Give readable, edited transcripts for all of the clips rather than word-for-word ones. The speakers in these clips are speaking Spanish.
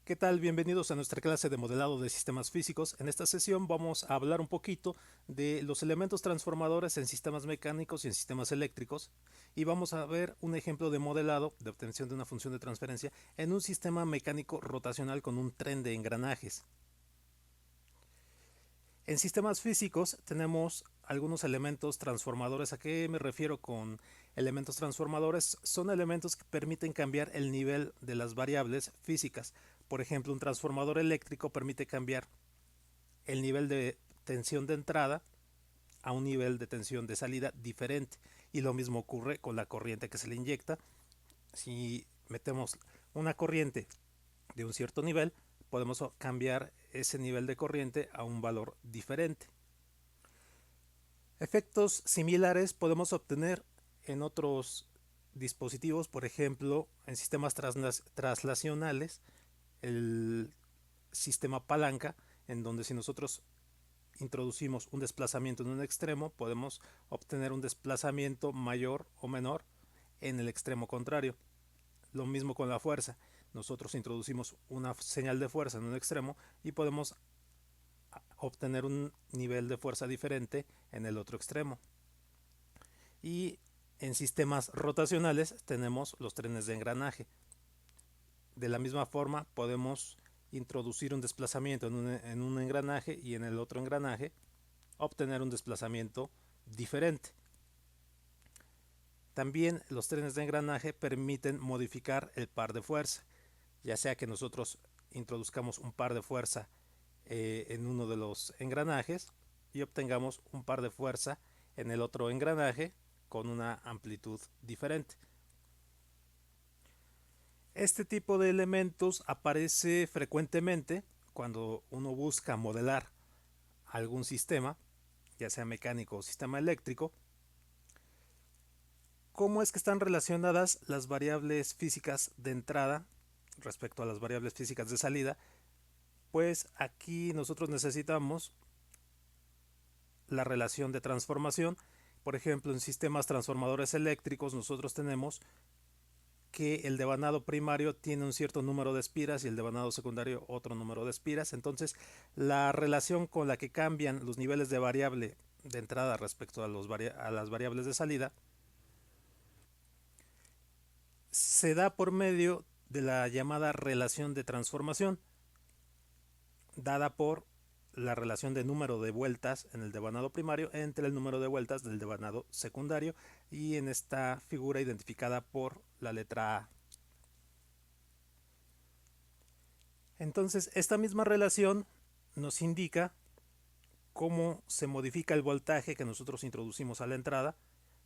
¿Qué tal? Bienvenidos a nuestra clase de modelado de sistemas físicos. En esta sesión vamos a hablar un poquito de los elementos transformadores en sistemas mecánicos y en sistemas eléctricos y vamos a ver un ejemplo de modelado de obtención de una función de transferencia en un sistema mecánico rotacional con un tren de engranajes. En sistemas físicos tenemos algunos elementos transformadores. ¿A qué me refiero con elementos transformadores? Son elementos que permiten cambiar el nivel de las variables físicas. Por ejemplo, un transformador eléctrico permite cambiar el nivel de tensión de entrada a un nivel de tensión de salida diferente. Y lo mismo ocurre con la corriente que se le inyecta. Si metemos una corriente de un cierto nivel, podemos cambiar ese nivel de corriente a un valor diferente. Efectos similares podemos obtener en otros dispositivos, por ejemplo, en sistemas traslacionales, el sistema palanca, en donde si nosotros introducimos un desplazamiento en un extremo, podemos obtener un desplazamiento mayor o menor en el extremo contrario. Lo mismo con la fuerza. Nosotros introducimos una señal de fuerza en un extremo y podemos obtener un nivel de fuerza diferente en el otro extremo. Y en sistemas rotacionales tenemos los trenes de engranaje. De la misma forma podemos introducir un desplazamiento en un engranaje y en el otro engranaje obtener un desplazamiento diferente. También los trenes de engranaje permiten modificar el par de fuerza, ya sea que nosotros introduzcamos un par de fuerza en uno de los engranajes y obtengamos un par de fuerza en el otro engranaje con una amplitud diferente. Este tipo de elementos aparece frecuentemente cuando uno busca modelar algún sistema, ya sea mecánico o sistema eléctrico. ¿Cómo es que están relacionadas las variables físicas de entrada respecto a las variables físicas de salida? Pues aquí nosotros necesitamos la relación de transformación. Por ejemplo, en sistemas transformadores eléctricos nosotros tenemos que el devanado primario tiene un cierto número de espiras y el devanado secundario otro número de espiras. Entonces, la relación con la que cambian los niveles de variable de entrada respecto a las variables de salida se da por medio de la llamada relación de transformación, dada por la relación de número de vueltas en el devanado primario entre el número de vueltas del devanado secundario, y en esta figura identificada por la letra A. Entonces, esta misma relación nos indica cómo se modifica el voltaje que nosotros introducimos a la entrada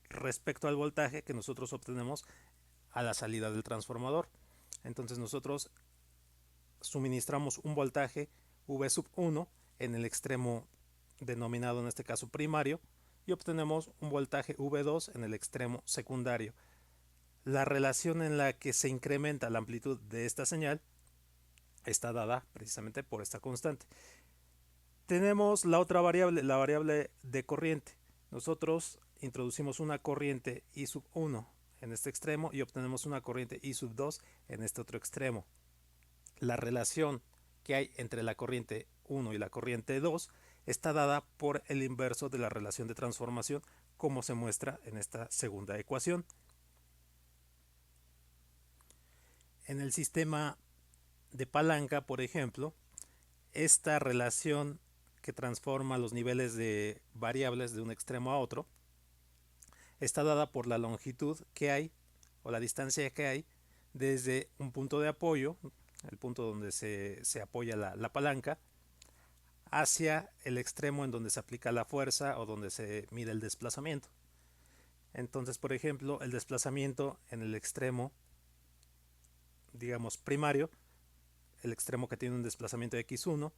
respecto al voltaje que nosotros obtenemos a la salida del transformador. Entonces nosotros suministramos un voltaje V sub 1 en el extremo denominado en este caso primario y obtenemos un voltaje V2 en el extremo secundario. La relación en la que se incrementa la amplitud de esta señal está dada precisamente por esta constante. Tenemos la otra variable, la variable de corriente. Nosotros introducimos una corriente I sub 1 en este extremo y obtenemos una corriente I sub 2 en este otro extremo. La relación que hay entre la corriente 1 y la corriente 2 está dada por el inverso de la relación de transformación, como se muestra en esta segunda ecuación. En el sistema de palanca, por ejemplo, esta relación que transforma los niveles de variables de un extremo a otro está dada por la longitud que hay o la distancia que hay desde un punto de apoyo, el punto donde se apoya la palanca, hacia el extremo en donde se aplica la fuerza o donde se mide el desplazamiento. Entonces, por ejemplo, el desplazamiento en el extremo, digamos, primario, el extremo que tiene un desplazamiento x1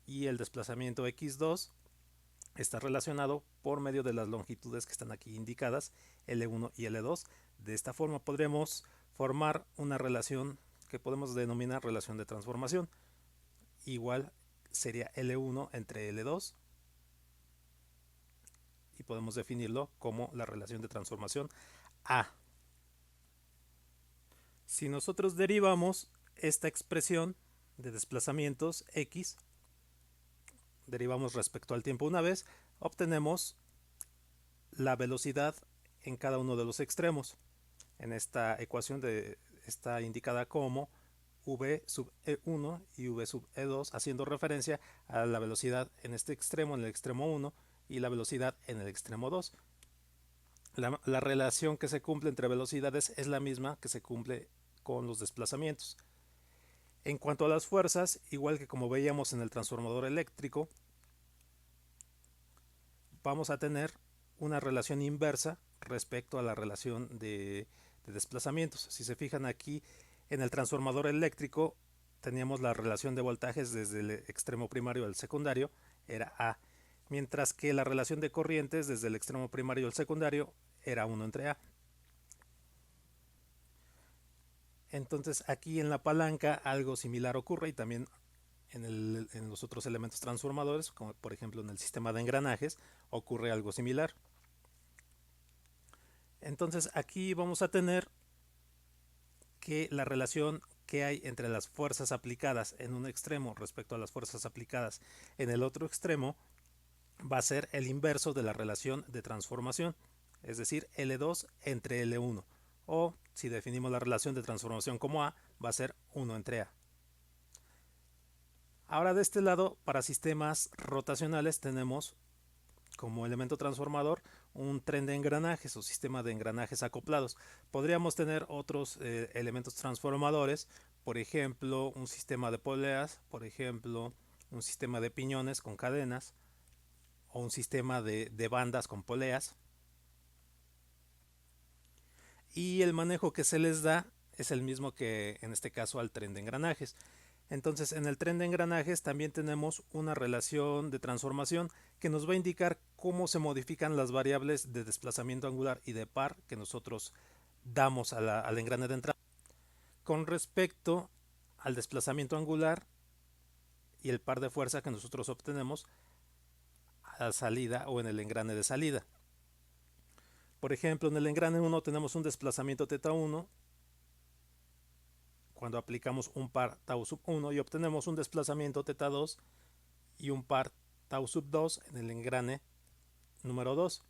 y el desplazamiento x2 está relacionado por medio de las longitudes que están aquí indicadas, L1 y L2. De esta forma podremos formar una relación que podemos denominar relación de transformación. Igual sería L1 entre L2 y podemos definirlo como la relación de transformación A. Si nosotros derivamos esta expresión de desplazamientos X, derivamos respecto al tiempo una vez, obtenemos la velocidad en cada uno de los extremos. En esta ecuación está indicada como v sub e1 y v sub e2, haciendo referencia a la velocidad en este extremo, en el extremo 1, y la velocidad en el extremo 2. La relación que se cumple entre velocidades es la misma que se cumple con los desplazamientos. En cuanto a las fuerzas, igual que como veíamos en el transformador eléctrico, vamos a tener una relación inversa respecto a la relación de desplazamientos. Si se fijan aquí, en el transformador eléctrico teníamos la relación de voltajes desde el extremo primario al secundario, era A, mientras que la relación de corrientes desde el extremo primario al secundario era 1 entre A. Entonces aquí en la palanca algo similar ocurre, y también en los otros elementos transformadores, como por ejemplo en el sistema de engranajes, ocurre algo similar. Entonces aquí vamos a tener que la relación que hay entre las fuerzas aplicadas en un extremo respecto a las fuerzas aplicadas en el otro extremo va a ser el inverso de la relación de transformación, es decir, L2 entre L1, o si definimos la relación de transformación como A, va a ser 1 entre A. Ahora de este lado, para sistemas rotacionales tenemos como elemento transformador un tren de engranajes o sistema de engranajes acoplados. Podríamos tener otros elementos transformadores, por ejemplo un sistema de poleas, por ejemplo un sistema de piñones con cadenas, o un sistema de bandas con poleas, y el manejo que se les da es el mismo que en este caso al tren de engranajes. Entonces en el tren de engranajes también tenemos una relación de transformación que nos va a indicar cómo se modifican las variables de desplazamiento angular y de par que nosotros damos al engrane de entrada con respecto al desplazamiento angular y el par de fuerza que nosotros obtenemos a la salida o en el engrane de salida. Por ejemplo, en el engrane 1 tenemos un desplazamiento θ 1 cuando aplicamos un par tau sub 1 y obtenemos un desplazamiento θ 2 y un par tau sub 2 en el engrane número 2.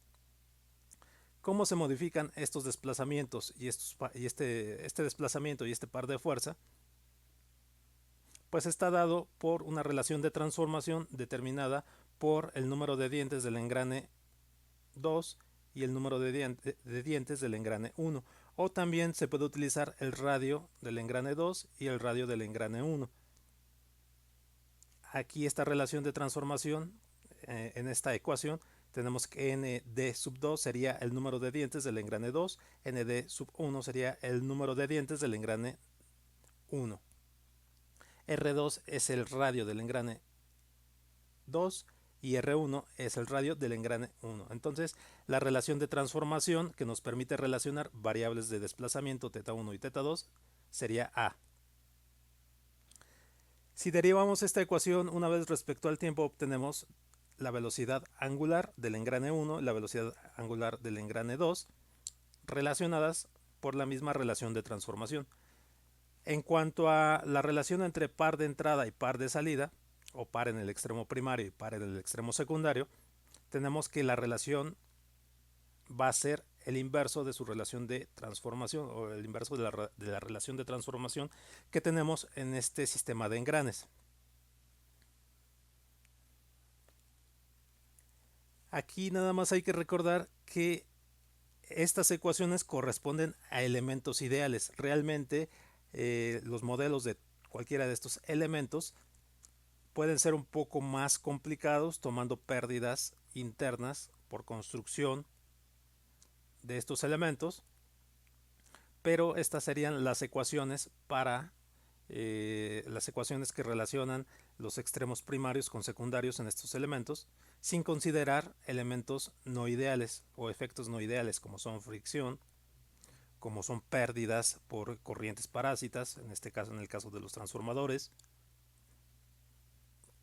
¿Cómo se modifican estos desplazamientos y este desplazamiento y este par de fuerza? Pues está dado por una relación de transformación determinada por el número de dientes del engrane 2 y el número de dientes del engrane 1. O también se puede utilizar el radio del engrane 2 y el radio del engrane 1. Aquí esta relación de transformación, en esta ecuación, tenemos que nd sub 2 sería el número de dientes del engrane 2, nd sub 1 sería el número de dientes del engrane 1. R2 es el radio del engrane 2 y R1 es el radio del engrane 1. Entonces, la relación de transformación que nos permite relacionar variables de desplazamiento θ1 y θ2 sería A. Si derivamos esta ecuación una vez respecto al tiempo, obtenemos la velocidad angular del engrane 1 y la velocidad angular del engrane 2 relacionadas por la misma relación de transformación. En cuanto a la relación entre par de entrada y par de salida, o par en el extremo primario y par en el extremo secundario, tenemos que la relación va a ser el inverso de su relación de transformación, o el inverso de la relación de transformación que tenemos en este sistema de engranes. Aquí nada más hay que recordar que estas ecuaciones corresponden a elementos ideales. Realmente los modelos de cualquiera de estos elementos pueden ser un poco más complicados, tomando pérdidas internas por construcción de estos elementos, pero estas serían las ecuaciones para las ecuaciones que relacionan los extremos primarios con secundarios en estos elementos, sin considerar elementos no ideales o efectos no ideales como son fricción, como son pérdidas por corrientes parásitas, en este caso, en el caso de los transformadores,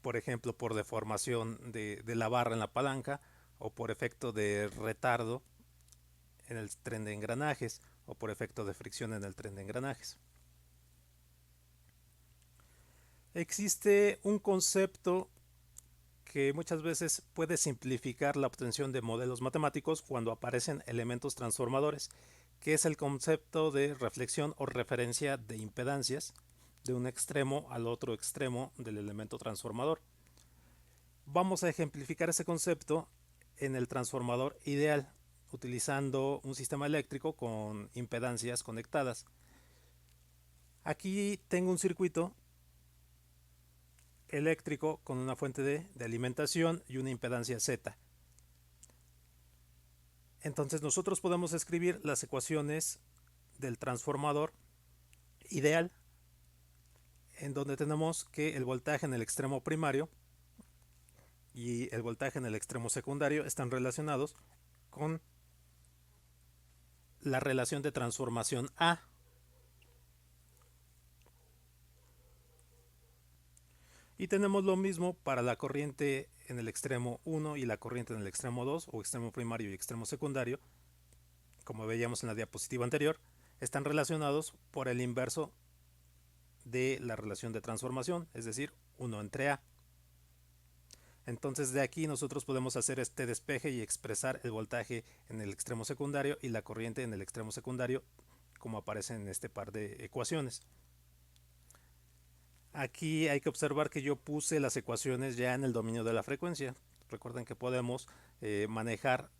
por ejemplo por deformación de la barra en la palanca, o por efecto de retardo en el tren de engranajes, o por efecto de fricción en el tren de engranajes. Existe un concepto que muchas veces puede simplificar la obtención de modelos matemáticos cuando aparecen elementos transformadores, que es el concepto de reflexión o referencia de impedancias de un extremo al otro extremo del elemento transformador. Vamos a ejemplificar ese concepto en el transformador ideal, utilizando un sistema eléctrico con impedancias conectadas. Aquí tengo un circuito eléctrico con una fuente de alimentación y una impedancia Z. Entonces nosotros podemos escribir las ecuaciones del transformador ideal, en donde tenemos que el voltaje en el extremo primario y el voltaje en el extremo secundario están relacionados con la relación de transformación A. Y tenemos lo mismo para la corriente en el extremo 1 y la corriente en el extremo 2, o extremo primario y extremo secundario, como veíamos en la diapositiva anterior, están relacionados por el inverso de la relación de transformación, es decir, 1 entre A. Entonces de aquí nosotros podemos hacer este despeje y expresar el voltaje en el extremo secundario y la corriente en el extremo secundario, como aparece en este par de ecuaciones. Aquí hay que observar que yo puse las ecuaciones ya en el dominio de la frecuencia. Recuerden que podemos manejar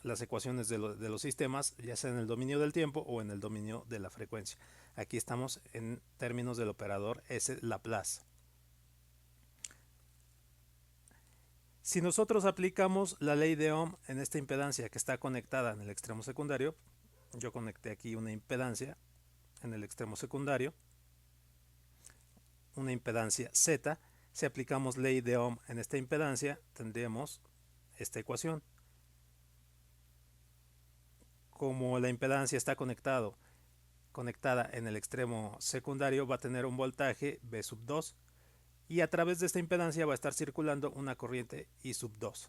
las ecuaciones de los sistemas ya sea en el dominio del tiempo o en el dominio de la frecuencia. Aquí estamos en términos del operador S Laplace. Si nosotros aplicamos la ley de Ohm en esta impedancia que está conectada en el extremo secundario, yo conecté aquí una impedancia en el extremo secundario, una impedancia Z. Si aplicamos ley de Ohm en esta impedancia, tendremos esta ecuación. Como la impedancia está conectada en el extremo secundario, va a tener un voltaje V sub 2 y a través de esta impedancia va a estar circulando una corriente I sub 2.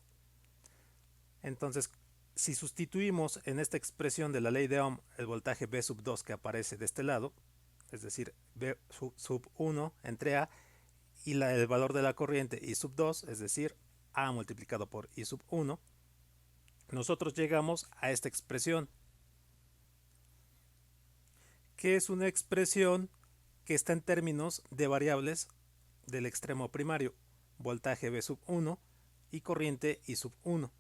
Entonces, si sustituimos en esta expresión de la ley de Ohm el voltaje V sub 2 que aparece de este lado, es decir, V sub 1 entre A, y el valor de la corriente I sub 2, es decir, A multiplicado por I sub 1, nosotros llegamos a esta expresión, que es una expresión que está en términos de variables del extremo primario, voltaje V sub 1 y corriente I sub 1.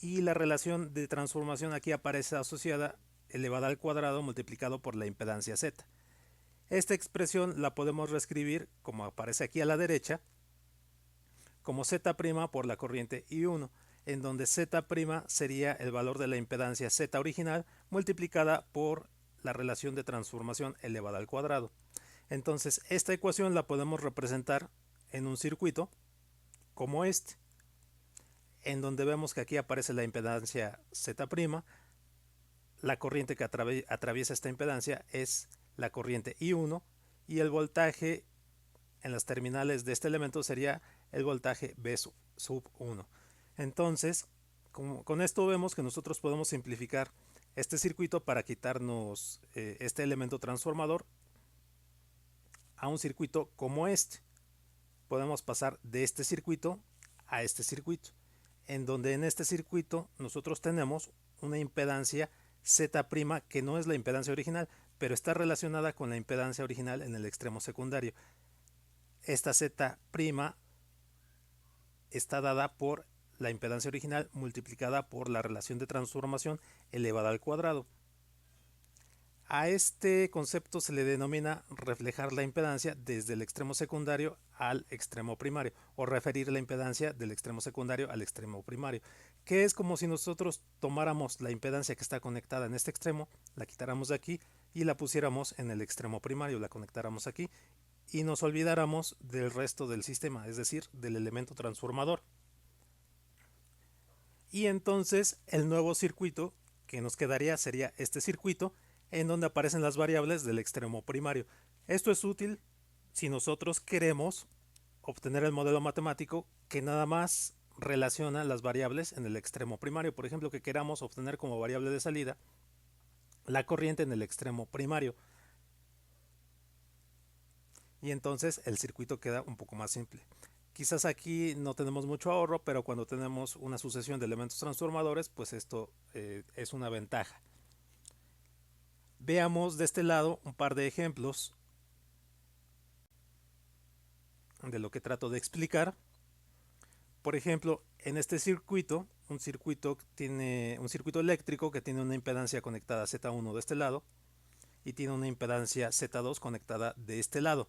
Y la relación de transformación aquí aparece asociada elevada al cuadrado multiplicado por la impedancia Z. Esta expresión la podemos reescribir, como aparece aquí a la derecha, como Z' por la corriente I1, en donde Z' sería el valor de la impedancia Z original multiplicada por la relación de transformación elevada al cuadrado. Entonces esta ecuación la podemos representar en un circuito como este, en donde vemos que aquí aparece la impedancia Z', la corriente que atraviesa esta impedancia es la corriente I1 y el voltaje en las terminales de este elemento sería el voltaje V sub 1. Entonces, con esto vemos que nosotros podemos simplificar este circuito para quitarnos este elemento transformador a un circuito como este. Podemos pasar de este circuito a este circuito, en donde en este circuito nosotros tenemos una impedancia Z' que no es la impedancia original, pero está relacionada con la impedancia original en el extremo secundario. Esta Z' está dada por la impedancia original multiplicada por la relación de transformación elevada al cuadrado. A este concepto se le denomina reflejar la impedancia desde el extremo secundario al extremo primario, o referir la impedancia del extremo secundario al extremo primario, que es como si nosotros tomáramos la impedancia que está conectada en este extremo, la quitáramos de aquí y la pusiéramos en el extremo primario, la conectáramos aquí y nos olvidáramos del resto del sistema, es decir, del elemento transformador. Y entonces el nuevo circuito que nos quedaría sería este circuito en donde aparecen las variables del extremo primario. Esto es útil si nosotros queremos obtener el modelo matemático que nada más relaciona las variables en el extremo primario. Por ejemplo, que queramos obtener como variable de salida la corriente en el extremo primario. y entonces el circuito queda un poco más simple. Quizás aquí no tenemos mucho ahorro, pero cuando tenemos una sucesión de elementos transformadores, pues esto es una ventaja. Veamos de este lado un par de ejemplos de lo que trato de explicar. Por ejemplo, en este circuito, un circuito eléctrico que tiene una impedancia conectada Z1 de este lado y tiene una impedancia Z2 conectada de este lado.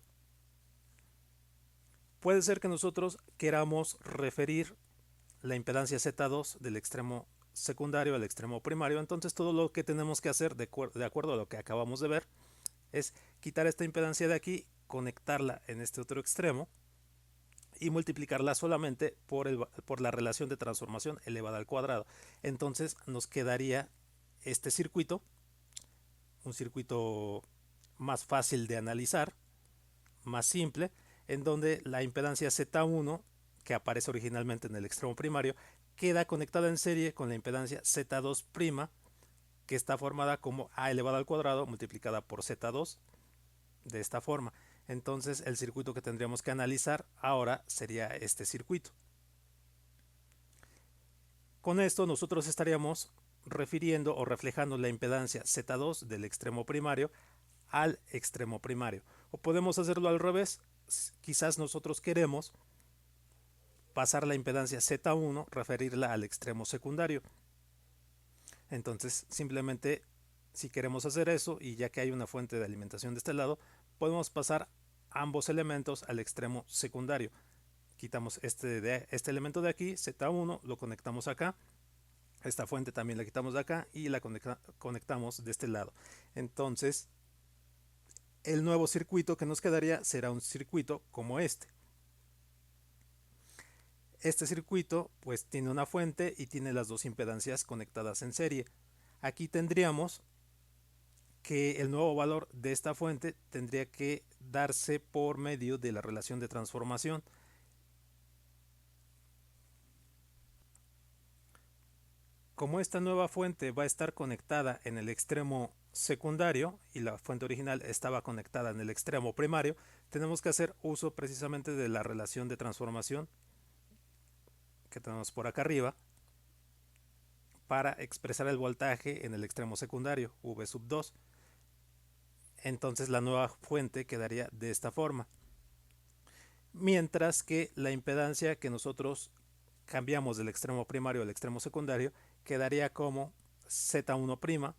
Puede ser que nosotros queramos referir la impedancia Z2 del extremo secundario al extremo primario. Entonces todo lo que tenemos que hacer de acuerdo a lo que acabamos de ver es quitar esta impedancia de aquí, conectarla en este otro extremo y multiplicarla solamente por la relación de transformación elevada al cuadrado. Entonces nos quedaría este circuito, un circuito más fácil de analizar, más simple, en donde la impedancia Z1, que aparece originalmente en el extremo primario, queda conectada en serie con la impedancia Z2', que está formada como A elevado al cuadrado multiplicada por Z2, de esta forma. Entonces el circuito que tendríamos que analizar ahora sería este circuito. Con esto nosotros estaríamos refiriendo o reflejando la impedancia Z2 del extremo primario al extremo primario. O podemos hacerlo al revés. Quizás nosotros queremos pasar la impedancia Z1, referirla al extremo secundario. Entonces simplemente, si queremos hacer eso, y ya que hay una fuente de alimentación de este lado, podemos pasar ambos elementos al extremo secundario. Quitamos este elemento de aquí, Z1, lo conectamos acá. Esta fuente también la quitamos de acá y la conectamos de este lado. Entonces, el nuevo circuito que nos quedaría será un circuito como este. Este circuito pues tiene una fuente y tiene las dos impedancias conectadas en serie. Aquí tendríamos que el nuevo valor de esta fuente tendría que darse por medio de la relación de transformación. Como esta nueva fuente va a estar conectada en el extremo secundario y la fuente original estaba conectada en el extremo primario, tenemos que hacer uso precisamente de la relación de transformación que tenemos por acá arriba para expresar el voltaje en el extremo secundario, V2. Entonces la nueva fuente quedaría de esta forma. Mientras que la impedancia que nosotros cambiamos del extremo primario al extremo secundario quedaría como Z1',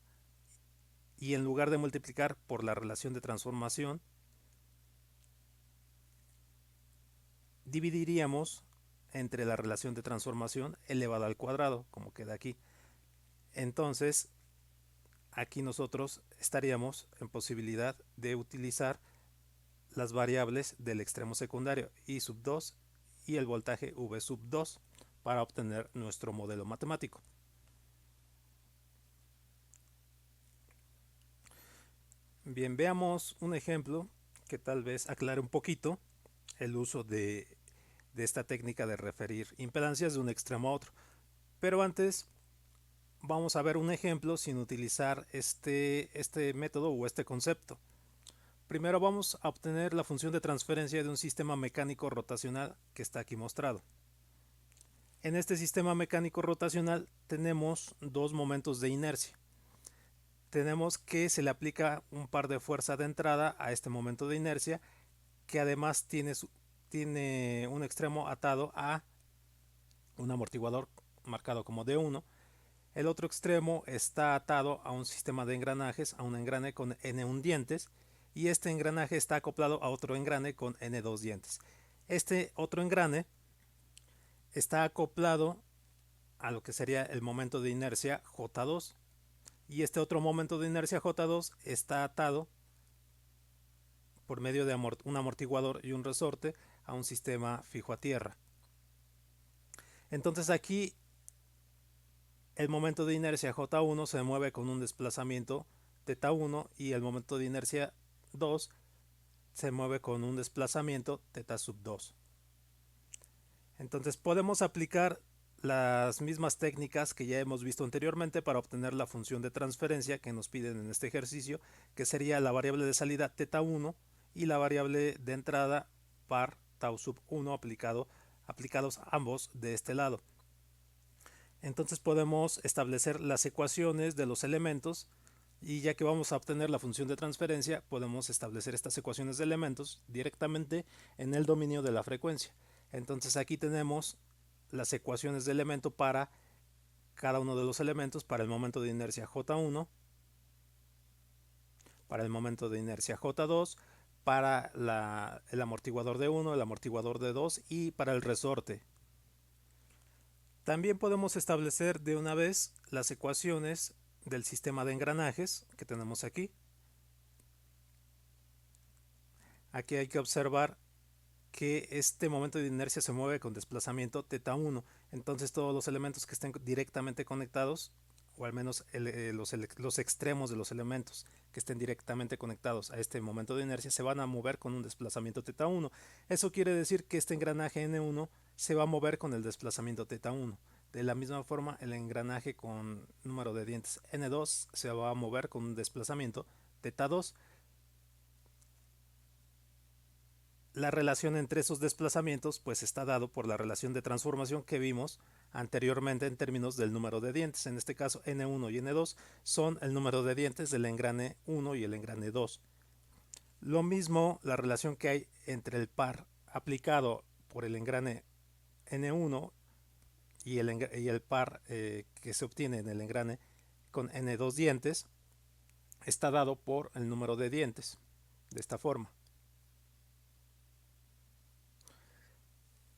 y en lugar de multiplicar por la relación de transformación, dividiríamos entre la relación de transformación elevada al cuadrado, como queda aquí. Entonces, aquí nosotros estaríamos en posibilidad de utilizar las variables del extremo secundario I2 y el voltaje V2 para obtener nuestro modelo matemático. Bien, veamos un ejemplo que tal vez aclare un poquito el uso de esta técnica de referir impedancias de un extremo a otro. Pero antes vamos a ver un ejemplo sin utilizar este método o este concepto. Primero vamos a obtener la función de transferencia de un sistema mecánico rotacional que está aquí mostrado. En este sistema mecánico rotacional tenemos dos momentos de inercia. Tenemos que se le aplica un par de fuerza de entrada a este momento de inercia, que además tiene un extremo atado a un amortiguador marcado como D1. El otro extremo está atado a un sistema de engranajes, a un engrane con N1 dientes, y este engranaje está acoplado a otro engrane con N2 dientes. Este otro engrane está acoplado a lo que sería el momento de inercia J2, y este otro momento de inercia J2 está atado por medio de un amortiguador y un resorte a un sistema fijo a tierra. Entonces aquí el momento de inercia J1 se mueve con un desplazamiento θ1 y el momento de inercia 2 se mueve con un desplazamiento θ2. Entonces podemos aplicar las mismas técnicas que ya hemos visto anteriormente para obtener la función de transferencia que nos piden en este ejercicio, que sería la variable de salida θ1 y la variable de entrada par tau sub 1 aplicados ambos de este lado. Entonces podemos establecer las ecuaciones de los elementos, y ya que vamos a obtener la función de transferencia, podemos establecer estas ecuaciones de elementos directamente en el dominio de la frecuencia. Entonces aquí tenemos las ecuaciones de elemento para cada uno de los elementos, para el momento de inercia J1, para el momento de inercia J2, para el amortiguador de 1, el amortiguador de 2 y para el resorte. También podemos establecer de una vez las ecuaciones del sistema de engranajes que tenemos aquí. Aquí hay que observar que este momento de inercia se mueve con desplazamiento θ1. Entonces todos los elementos que estén directamente conectados, o al menos los extremos de los elementos que estén directamente conectados a este momento de inercia, se van a mover con un desplazamiento θ1. Eso quiere decir que este engranaje N1 se va a mover con el desplazamiento θ1. De la misma forma, el engranaje con número de dientes N2 se va a mover con un desplazamiento θ2. La relación entre esos desplazamientos pues está dado por la relación de transformación que vimos anteriormente en términos del número de dientes. En este caso N1 y N2 son el número de dientes del engrane 1 y el engrane 2. Lo mismo la relación que hay entre el par aplicado por el engrane N1 y el par que se obtiene en el engrane con N2 dientes está dado por el número de dientes, de esta forma.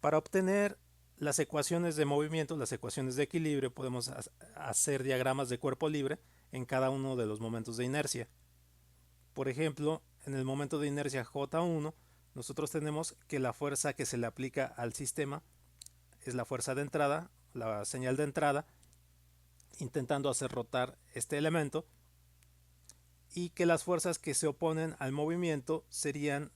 Para obtener las ecuaciones de movimiento, las ecuaciones de equilibrio, podemos hacer diagramas de cuerpo libre en cada uno de los momentos de inercia. Por ejemplo, en el momento de inercia J1, nosotros tenemos que la fuerza que se le aplica al sistema es la fuerza de entrada, la señal de entrada, intentando hacer rotar este elemento, y que las fuerzas que se oponen al movimiento serían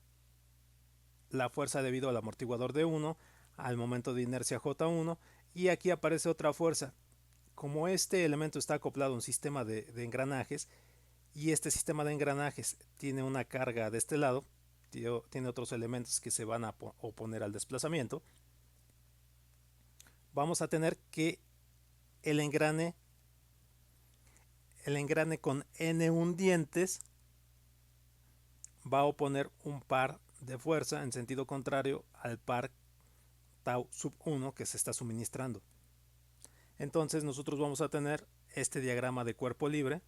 la fuerza debido al amortiguador de 1 al momento de inercia J1, y aquí aparece otra fuerza. Como este elemento está acoplado a un sistema de engranajes, y este sistema de engranajes tiene una carga de este lado, tiene otros elementos que se van a oponer al desplazamiento, vamos a tener que el engrane con N1 dientes va a oponer un par de fuerza en sentido contrario al par tau sub 1 que se está suministrando. Entonces nosotros vamos a tener este diagrama de cuerpo libre,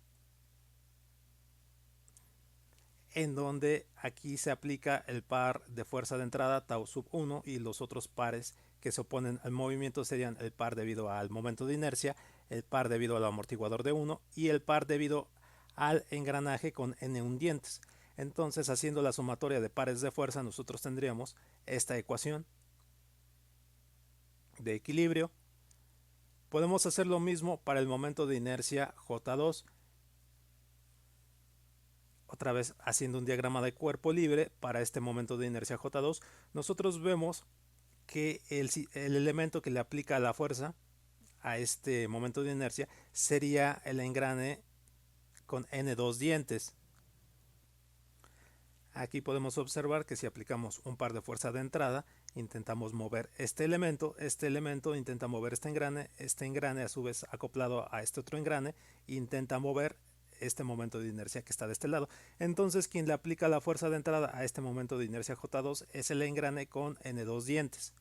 en donde aquí se aplica el par de fuerza de entrada tau sub 1, y los otros pares que se oponen al movimiento serían el par debido al momento de inercia, el par debido al amortiguador de 1 y el par debido al engranaje con N1 dientes. Entonces, haciendo la sumatoria de pares de fuerza, nosotros tendríamos esta ecuación de equilibrio. Podemos hacer lo mismo para el momento de inercia J2. Otra vez haciendo un diagrama de cuerpo libre para este momento de inercia J2, nosotros vemos que el elemento que le aplica la fuerza a este momento de inercia sería el engrane con N2 dientes. Aquí podemos observar que si aplicamos un par de fuerza de entrada, intentamos mover este elemento intenta mover este engrane a su vez acoplado a este otro engrane intenta mover este momento de inercia que está de este lado. Entonces quien le aplica la fuerza de entrada a este momento de inercia J2 es el engrane con N2 dientes.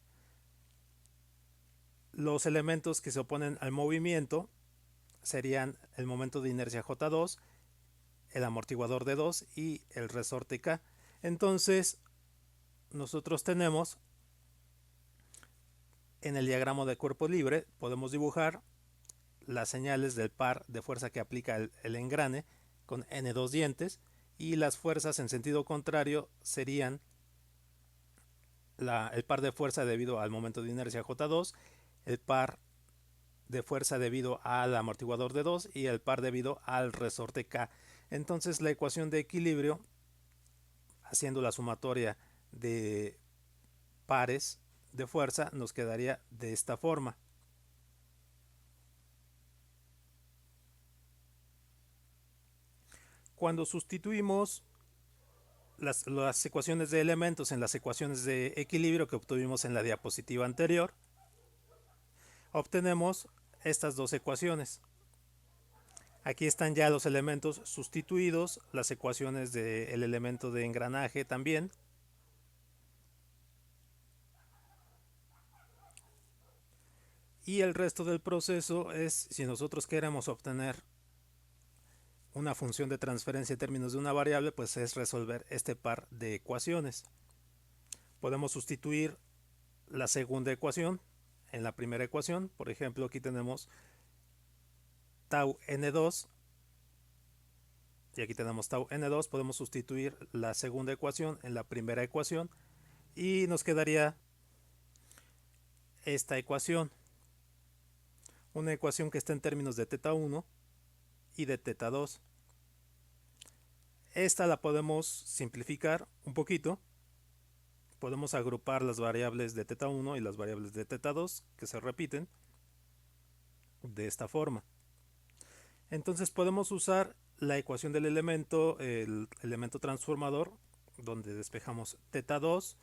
Los elementos que se oponen al movimiento serían el momento de inercia J2, el amortiguador de 2 y el resorte K. Entonces nosotros tenemos en el diagrama de cuerpo libre, podemos dibujar las señales del par de fuerza que aplica el engrane con N2 dientes, y las fuerzas en sentido contrario serían el par de fuerza debido al momento de inercia J2, el par de fuerza debido al amortiguador de 2 y el par debido al resorte K. Entonces la ecuación de equilibrio, haciendo la sumatoria de pares de fuerza, nos quedaría de esta forma. Cuando sustituimos las ecuaciones de elementos en las ecuaciones de equilibrio que obtuvimos en la diapositiva anterior, obtenemos estas dos ecuaciones. Aquí están ya los elementos sustituidos, las ecuaciones del elemento de engranaje también. Y el resto del proceso es, si nosotros queremos obtener una función de transferencia en términos de una variable, pues es resolver este par de ecuaciones. Podemos sustituir la segunda ecuación en la primera ecuación. Por ejemplo, aquí tenemos tau n2 y aquí tenemos tau n2. Podemos sustituir la segunda ecuación en la primera ecuación y nos quedaría esta ecuación, una ecuación que está en términos de teta 1 y de teta 2. Esta la podemos simplificar un poquito. Podemos agrupar las variables de teta 1 y las variables de teta 2 que se repiten de esta forma. Entonces podemos usar la ecuación del elemento, el elemento transformador, donde despejamos teta 2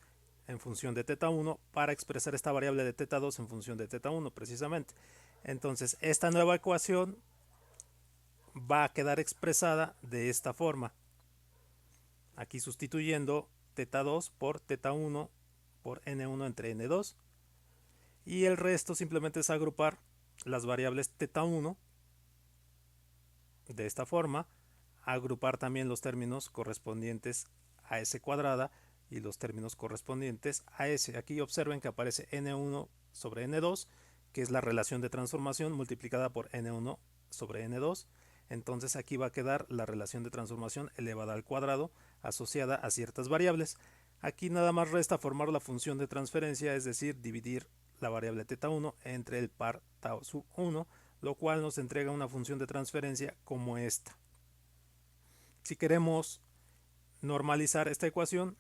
en función de teta 1 para expresar esta variable de teta 2 en función de teta 1 precisamente. Entonces esta nueva ecuación va a quedar expresada de esta forma. Aquí sustituyendo teta 2 por teta 1 por n1 entre n2. Y el resto simplemente es agrupar las variables teta 1 de esta forma, agrupar también los términos correspondientes a s cuadrada y los términos correspondientes a s. Aquí observen que aparece n1 sobre n2, que es la relación de transformación multiplicada por n1 sobre n2. Entonces aquí va a quedar la relación de transformación elevada al cuadrado asociada a ciertas variables. Aquí nada más resta formar la función de transferencia, es decir, dividir la variable teta 1 entre el par tau sub 1, lo cual nos entrega una función de transferencia como esta. Si queremos normalizar esta ecuación,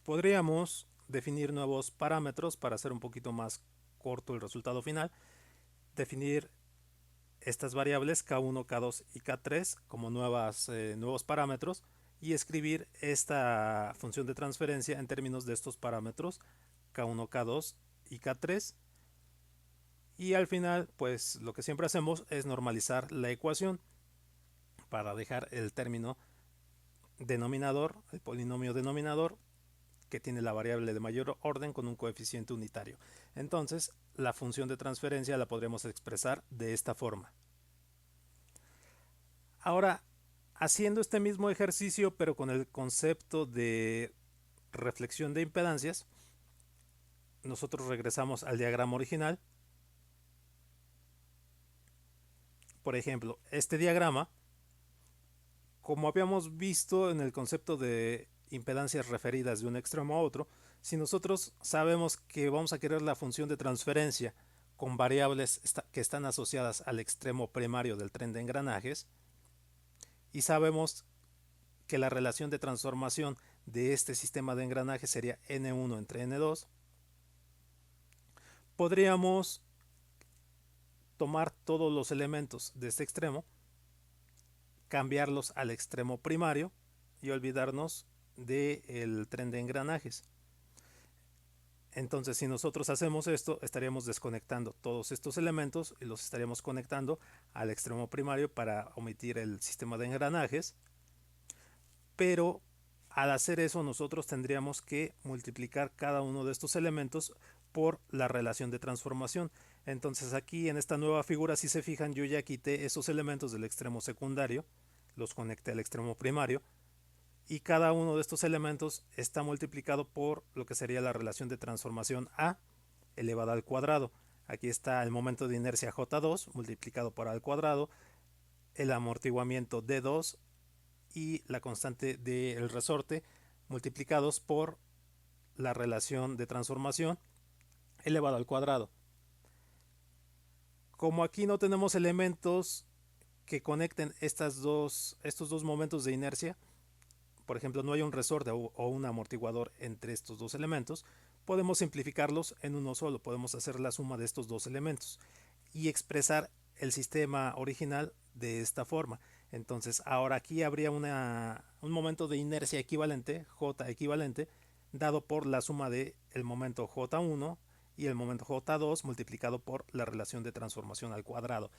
podríamos definir nuevos parámetros para hacer un poquito más corto el resultado final. Definir estas variables K1, K2 y K3 como nuevos parámetros y escribir esta función de transferencia en términos de estos parámetros K1, K2 y K3. Y al final, pues lo que siempre hacemos es normalizar la ecuación para dejar el término denominador, el polinomio denominador, que tiene la variable de mayor orden con un coeficiente unitario. Entonces, la función de transferencia la podremos expresar de esta forma. Ahora, haciendo este mismo ejercicio, pero con el concepto de reflexión de impedancias, nosotros regresamos al diagrama original. Por ejemplo, este diagrama, como habíamos visto en el concepto de impedancias referidas de un extremo a otro, si nosotros sabemos que vamos a querer la función de transferencia con variables que están asociadas al extremo primario del tren de engranajes, y sabemos que la relación de transformación de este sistema de engranajes sería n1 entre n2, podríamos tomar todos los elementos de este extremo, cambiarlos al extremo primario y olvidarnos del tren de engranajes. Entonces, si nosotros hacemos esto, estaríamos desconectando todos estos elementos y los estaríamos conectando al extremo primario para omitir el sistema de engranajes. Pero al hacer eso, nosotros tendríamos que multiplicar cada uno de estos elementos por la relación de transformación. Entonces aquí en esta nueva figura, si se fijan, yo ya quité esos elementos del extremo secundario, los conecté al extremo primario, y cada uno de estos elementos está multiplicado por lo que sería la relación de transformación A elevada al cuadrado. Aquí está el momento de inercia J2 multiplicado por A al cuadrado, el amortiguamiento D2 y la constante del resorte multiplicados por la relación de transformación elevado al cuadrado. Como aquí no tenemos elementos que conecten estos dos momentos de inercia, por ejemplo, no hay un resorte o un amortiguador entre estos dos elementos, podemos simplificarlos en uno solo. Podemos hacer la suma de estos dos elementos y expresar el sistema original de esta forma. Entonces ahora aquí habría un momento de inercia equivalente, J equivalente, dado por la suma de el momento J1 y el momento J2 multiplicado por la relación de transformación al cuadrado.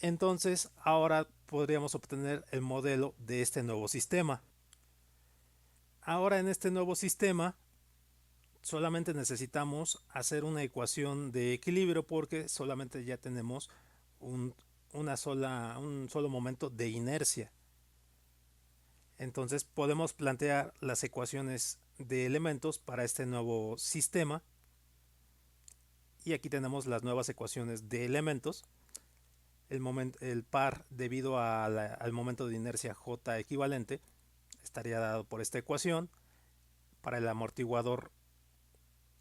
Entonces ahora podríamos obtener el modelo de este nuevo sistema. Ahora en este nuevo sistema solamente necesitamos hacer una ecuación de equilibrio porque solamente ya tenemos un solo momento de inercia. Entonces podemos plantear las ecuaciones de elementos para este nuevo sistema. Y aquí tenemos las nuevas ecuaciones de elementos. El par debido al momento de inercia J equivalente estaría dado por esta ecuación. Para el amortiguador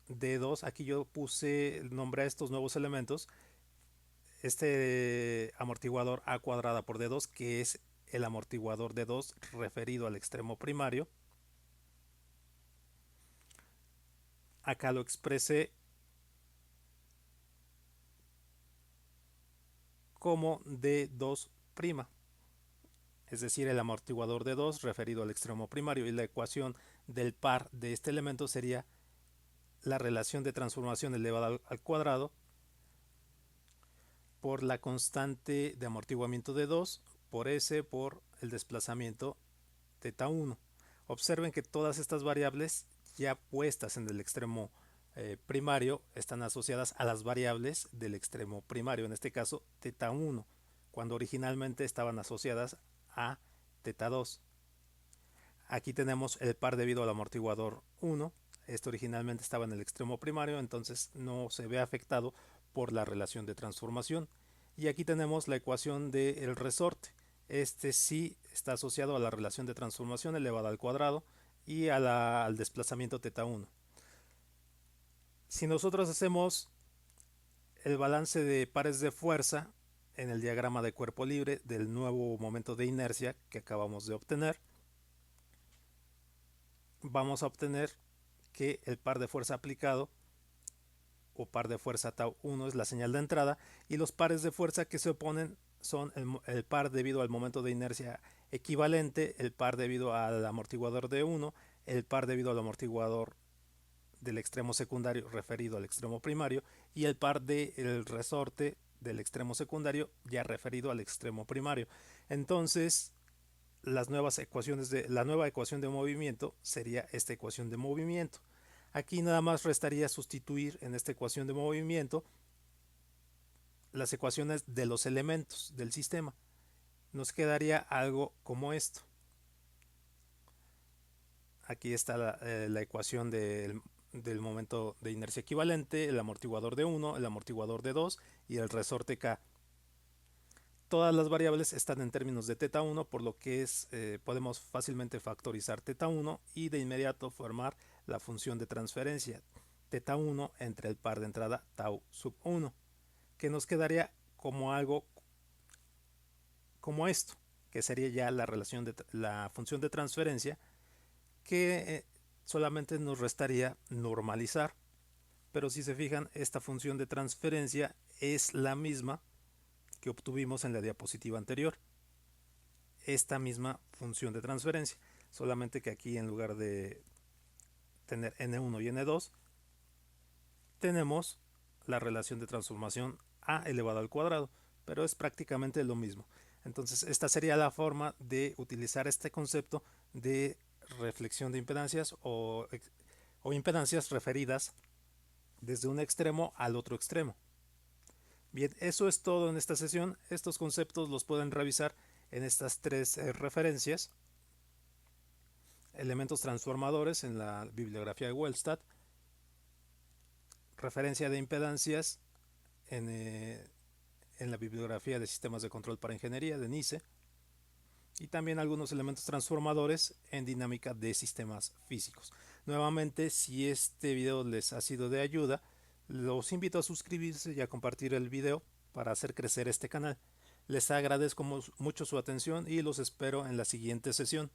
D2, aquí yo puse el nombre a estos nuevos elementos. Este amortiguador A cuadrada por D2, que es el amortiguador D2 referido al extremo primario. Acá lo expresé como D2', es decir, el amortiguador D2 referido al extremo primario, y la ecuación del par de este elemento sería la relación de transformación elevada al cuadrado por la constante de amortiguamiento de 2 por S por el desplazamiento θ1. Observen que todas estas variables ya puestas en el extremo primario están asociadas a las variables del extremo primario, en este caso θ1, cuando originalmente estaban asociadas a θ2. Aquí tenemos el par debido al amortiguador 1. Este originalmente estaba en el extremo primario, entonces no se ve afectado por la relación de transformación. Y aquí tenemos la ecuación del resorte. Este sí está asociado a la relación de transformación elevada al cuadrado y al desplazamiento θ1. Si nosotros hacemos el balance de pares de fuerza en el diagrama de cuerpo libre del nuevo momento de inercia que acabamos de obtener, vamos a obtener que el par de fuerza aplicado o par de fuerza τ1 es la señal de entrada, y los pares de fuerza que se oponen son el par debido al momento de inercia equivalente, el par debido al amortiguador D1, el par debido al amortiguador del extremo secundario referido al extremo primario, y el par del resorte del extremo secundario ya referido al extremo primario. Entonces la nueva ecuación de movimiento sería esta ecuación de movimiento. Aquí nada más restaría sustituir en esta ecuación de movimiento las ecuaciones de los elementos del sistema. Nos quedaría algo como esto. Aquí está la ecuación del momento de inercia equivalente, el amortiguador de 1, el amortiguador de 2 y el resorte K. Todas las variables están en términos de θ1, por lo que podemos fácilmente factorizar θ1 y de inmediato formar la función de transferencia θ1 entre el par de entrada tau sub 1, que nos quedaría como algo como esto, que sería ya la función de transferencia, que solamente nos restaría normalizar. Pero si se fijan, esta función de transferencia es la misma que obtuvimos en la diapositiva anterior. Esta misma función de transferencia, solamente que aquí en lugar de tener n1 y n2 tenemos la relación de transformación a elevado al cuadrado, pero es prácticamente lo mismo. Entonces esta sería la forma de utilizar este concepto de reflexión de impedancias o impedancias referidas desde un extremo al otro extremo. Bien, eso es todo en esta sesión. Estos conceptos los pueden revisar en estas tres referencias: elementos transformadores en la bibliografía de Wellstad, referencia de impedancias en la bibliografía de sistemas de control para ingeniería de NICE, y también algunos elementos transformadores en dinámica de sistemas físicos. Nuevamente, si este video les ha sido de ayuda, los invito a suscribirse y a compartir el video para hacer crecer este canal. Les agradezco mucho su atención y los espero en la siguiente sesión.